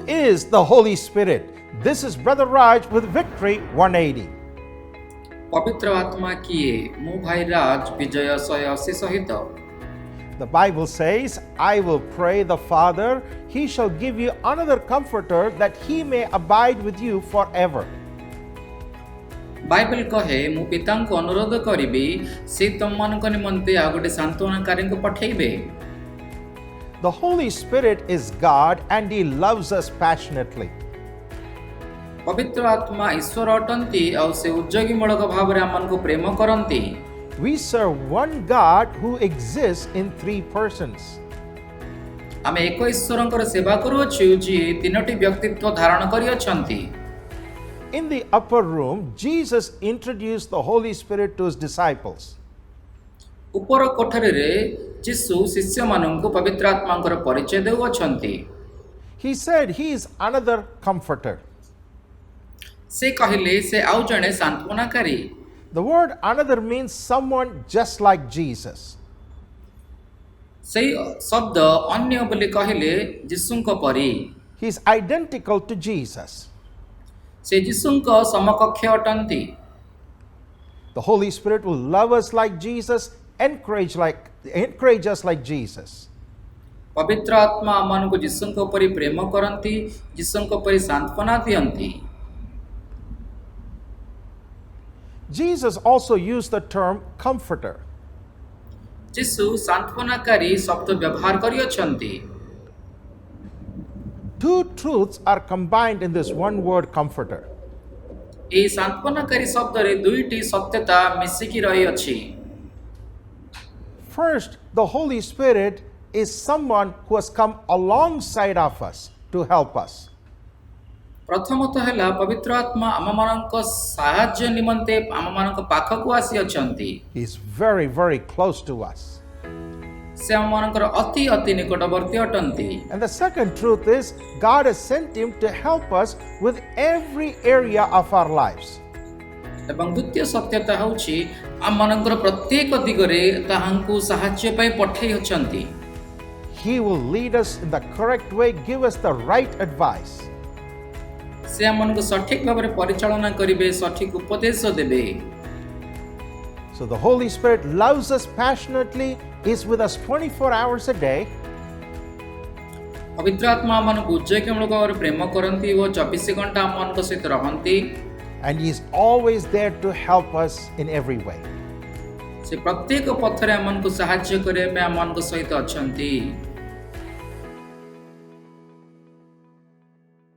is the Holy Spirit? This is Brother Raj with Victory 180. पवित्र आत्मा किए मु भाई राज विजय 180 सहित The Bible says, I will pray the Father, he shall give you another comforter that he may abide with you forever. Bible कहे मु पिता को अनुरोध करिबी से तुममान को निमंते आ गोटे सांत्वनाकारी को पठेइबे. The Holy Spirit is God and he loves us passionately. पवित्र आत्मा ईश्वर अटंती और से उद्योगीमूलक भाव रे हमन को प्रेम करंती. We serve one God who exists in three persons. आमे एक ईश्वरंकर सेवा करूछु जे तीनोटी व्यक्तित्व धारण करि अछंती. In the upper room, Jesus introduced the Holy Spirit to his disciples. ऊपर कोठरी रे यीशु शिष्य माननको पवित्र आत्मांकर परिचय देउ अछंती. He said he is another comforter. से कहिले से आउ जणे सांत्वनाकारी. The word another means someone just like Jesus. से शब्द अन्य बोली कहिले यीशुंको परि. He is identical to Jesus. से यीशुंको समकक्ष अटंती. The Holy Spirit will love us like Jesus, encourage us like Jesus. पवित्र आत्मा मन को यीशुंको परि प्रेम करंती, यीशुंको परि सांत्वना दियंती. Jesus also used the term comforter. यीशु सांत्वनाकारी शब्द व्यवहार करि अछंती. Two truths are combined in this one word comforter. ए सांत्वनाकारी शब्द रे दुईटी सत्यता मिसिकी रही अछि. First, the Holy Spirit is someone who has come alongside of us to help us. प्रथमतः हैला पवित्र आत्मा आममानक सहाय्य निमंते आममानक पाखकु आसी अछंती. He is very, very close to us. से आममानकर अति अति निकटवर्ती अटंती. And the second truth is God has sent him to help us with every area of our lives. एवं द्वितीय सत्यता होछि आममानकर प्रत्येक दिगरे ताहांकु सहाय्य पय पठै अछंती. He will lead us in the correct way, give us the right advice. से आमनको सठिक भाबरे परिचालना करिवे, सठिक उपदेश देबे. So the Holy Spirit loves us passionately, is with us 24 hours a day. पवित्र आत्मा आमनको उज्जयकमूलक भाबरे प्रेम करंती ओ 24 घंटा आमनको सहित रहंती. And he is always there to help us in every way. से प्रत्येक पथरे आमनको सहाय्य करे में आमनको सहित अछंती.